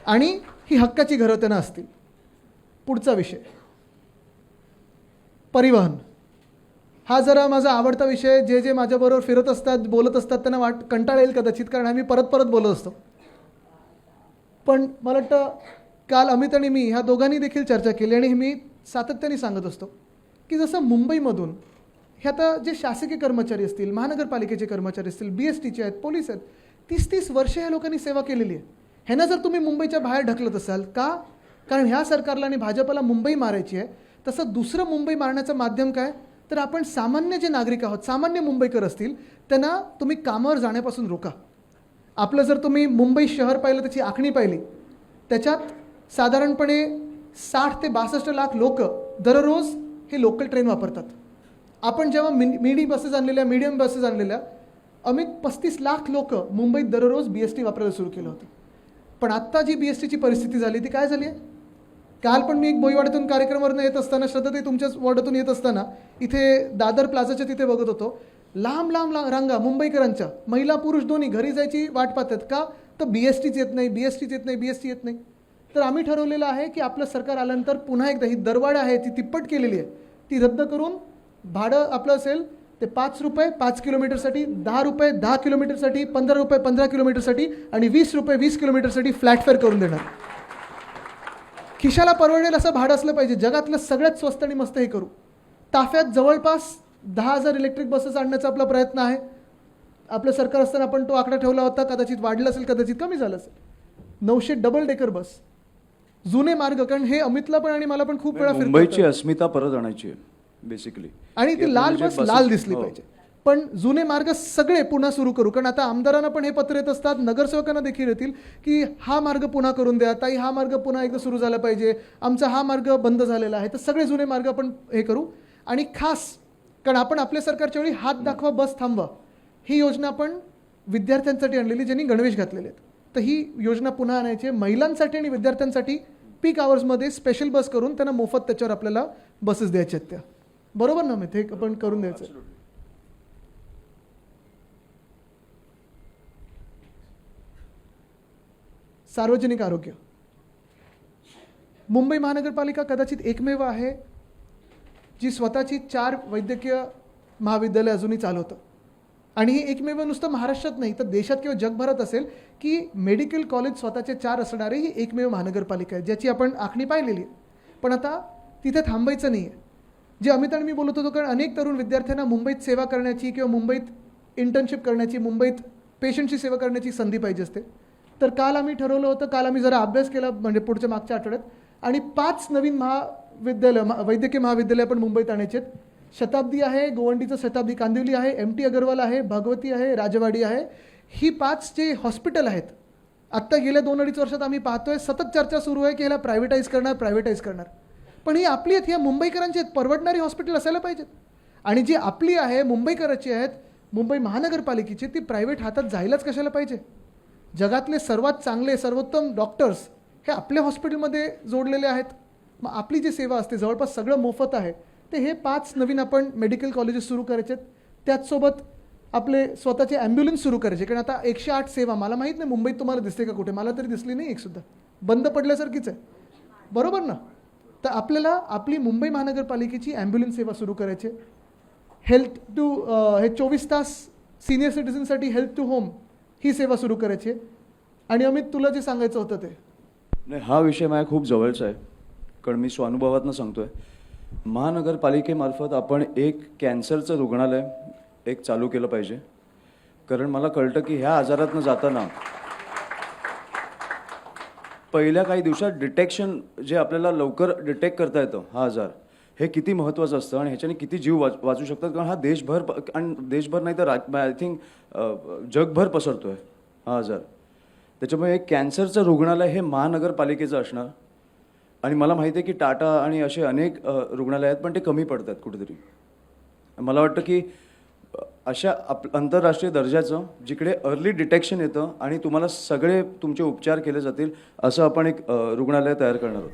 आणि ही हक्काची घरं त्यांना असतील. पुढचा विषय परिवहन. हा जरा माझा आवडता विषय. जे जे माझ्याबरोबर फिरत असतात, बोलत असतात, त्यांना कंटाळा येईल कदाचित, कारण आम्ही परत परत बोलत असतो. पण मला वाटतं काल अमित आणि मी ह्या दोघांनी देखील चर्चा केली आणि मी सातत्याने सांगत असतो की जसं मुंबईमधून हे आता जे शासकीय कर्मचारी असतील, महानगरपालिकेचे कर्मचारी असतील, BSTचे आहेत, पोलीस आहेत, 30-30 वर्षे ह्या लोकांनी सेवा केलेली आहे. ह्यांना जर तुम्ही मुंबईच्या बाहेर ढकलत असाल का? कारण ह्या सरकारला आणि भाजपला मुंबई मारायची आहे. तसं दुसरं मुंबई मारण्याचं माध्यम काय? तर आपण सामान्य जे नागरिक आहोत, सामान्य मुंबईकर असतील, त्यांना तुम्ही कामावर जाण्यापासून रोका. आपलं जर तुम्ही मुंबई शहर पाहिलं, त्याची आखणी पाहिली, त्याच्यात साधारणपणे 60 ते 62 लाख लोक दररोज हे लोकल ट्रेन वापरतात. आपण जेव्हा मिनी बसेस आणलेल्या, मीडियम बसेस आणलेल्या, अमित 35 लाख लोक मुंबईत दररोज BST वापरायला सुरू केलं होतं. पण आत्ता जी BSTची परिस्थिती झाली ती काय झाली आहे? काल पण मी एक बोईवाड्यातून कार्यक्रमावरून येत असताना, श्रद्धाताई तुमच्याच वॉर्डातून येत असताना, इथे दादर प्लाझाच्या तिथे बघत होतो, लांब लांब रांगा मुंबईकरांच्या, महिला पुरुष दोन्ही घरी जायची वाट पाहतात. का? तर BSTच येत नाही, BSTच येत नाही, BST येत नाही. तर आम्ही ठरवलेलं आहे की आपलं सरकार आल्यानंतर पुन्हा एकदा ही दरवाढ आहे ती तिप्पट केलेली आहे, ती रद्द करून भाडं आपलं असेल ते ₹5 5 किलोमीटरसाठी, ₹10 10 किलोमीटरसाठी, ₹15 15 किलोमीटरसाठी आणि ₹20 20 किलोमीटरसाठी फ्लॅट फेअर करून देणार. खिशाला परवडेल असं भाडं असलं पाहिजे. जगातलं सगळ्यात स्वस्त आणि मस्त हे करू. ताफ्यात जवळपास 10,000 इलेक्ट्रिक बसेस आणण्याचा आपला प्रयत्न आहे. आपलं सरकार असताना आपण तो आकडा ठेवला होता, कदाचित वाढला असेल, कदाचित कमी झालं असेल. 900 डबल डेकर बस. जुने मार्ग, कारण हे अमितला पण आणि मला पण खूप वेळा फिरतो, मुंबईची अस्मिता परत आणायची आहे बेसिकली, आणि ती लाल बस लाल दिसली पाहिजे. पण जुने मार्ग सगळे पुन्हा सुरू करू. कारण आता आमदारांना पण हे पत्र येत असतात, नगरसेवकांना देखील येतील की हा मार्ग पुन्हा करून द्या, ताई हा मार्ग पुन्हा एकदा सुरू झाला पाहिजे, आमचा हा मार्ग बंद झालेला आहे. तर सगळे जुने मार्ग आपण हे करू. आणि खास कारण आपण आपल्या सरकारच्या वेळी हात दाखवा बस थांबवा ही योजना आपण विद्यार्थ्यांसाठी आणलेली, ज्यांनी गणवेश घातलेले आहेत. तर ही योजना पुन्हा आणायची आहे. महिलांसाठी आणि विद्यार्थ्यांसाठी पीक आवर्समध्ये स्पेशल बस करून त्यांना मोफत त्याच्यावर आपल्याला बसेस द्यायच्या आहेत. त्या बरोबर ना? हे आपण करून द्यायचं. सार्वजनिक आरोग्य. मुंबई महानगरपालिका कदाचित एकमेव आहे जी स्वतःची 4 वैद्यकीय महाविद्यालय अजूनही चालवतं. आणि हे एकमेव नुसतं महाराष्ट्रात नाही तर देशात किंवा जगभरात असेल की मेडिकल कॉलेज स्वतःचे 4 असणारे ही एकमेव महानगरपालिका आहे, ज्याची आपण आखणी पाहिलेली आहे. पण आता तिथे थांबायचं नाही आहे. जे अमित आणि मी बोलत होतो, कारण अनेक तरुण विद्यार्थ्यांना मुंबईत सेवा करण्याची किंवा मुंबईत इंटर्नशिप करण्याची, मुंबईत पेशंटची सेवा करण्याची संधी पाहिजे असते. तर काल आम्ही ठरवलं होतं, काल आम्ही जरा अभ्यास केला, म्हणजे पुढच्या मागच्या आठवड्यात, आणि 5 नवीन वैद्यकीय महाविद्यालय आपण मुंबईत आणायचे आहेत. शताब्दी आहे, गोवंडीचं शताब्दी कांदिवली आहे, MT अगरवाल आहे, भगवती आहे, राजवाडी आहे. ही 5 जे हॉस्पिटल आहेत, आत्ता गेल्या 2-2.5 वर्षात आम्ही पाहतोय सतत चर्चा सुरू आहे की ह्याला प्रायव्हेटाईज करणार. पण ही आपली आहेत, ह्या मुंबईकरांची आहेत, परवडणारी हॉस्पिटल असायला पाहिजेत. आणि जी आपली आहे, मुंबईकरांची आहेत, मुंबई महानगरपालिकेची, ती प्रायव्हेट हातात जायलाच कशाला पाहिजे? जगातले सर्वात चांगले सर्वोत्तम डॉक्टर्स हे आपल्या हॉस्पिटलमध्ये जोडलेले आहेत. मग आपली जी सेवा असते जवळपास सगळं मोफत आहे. ते हे 5 नवीन आपण मेडिकल कॉलेजेस सुरू करायचे आहेत. त्याचसोबत आपले स्वतःचे ॲम्ब्युलन्स सुरू करायचे. कारण आता 108 सेवा, मला माहीत नाही मुंबईत तुम्हाला दिसते का कुठे, मला तरी दिसली नाही एकसुद्धा, बंद पडल्यासारखीच आहे. बरोबर ना? तर आपल्याला आपली मुंबई महानगरपालिकेची ॲम्ब्युलन्स सेवा सुरू करायची. हेल्थ टू हे 24 तास सिनियर सिटीजनसाठी हेल्थ टू होम ही सेवा सुरू करायची आहे. आणि अमित, तुला जे सांगायचं होतं ते नाही, हा विषय माझ्या खूप जवळचा आहे, कारण मी स्वानुभवातनं सांगतोय. महानगरपालिकेमार्फत आपण एक कॅन्सरचं रुग्णालय एक चालू केलं पाहिजे. कारण मला कळतं की ह्या आजारातनं जाताना पहिल्या काही दिवसात डिटेक्शन, जे आपल्याला लवकर डिटेक्ट करता येतं हा आजार, हे किती महत्त्वाचं असतं आणि ह्याच्याने किती जीव वाचू शकतात. कारण हा देशभर, आणि देशभर नाही तर आय थिंक जगभर पसरतो आहे हा आजार. त्याच्यामुळे एक कॅन्सरचं रुग्णालय हे महानगरपालिकेचं असणार. आणि मला माहिती आहे की टाटा आणि असे अनेक रुग्णालय आहेत, पण ते कमी पडतात कुठेतरी. मला वाटतं की अशा आंतरराष्ट्रीय दर्जाचं, जिकडे अर्ली डिटेक्शन येतं आणि तुम्हाला सगळे तुमचे उपचार केले जातील, असं आपण एक रुग्णालय तयार करणार आहोत.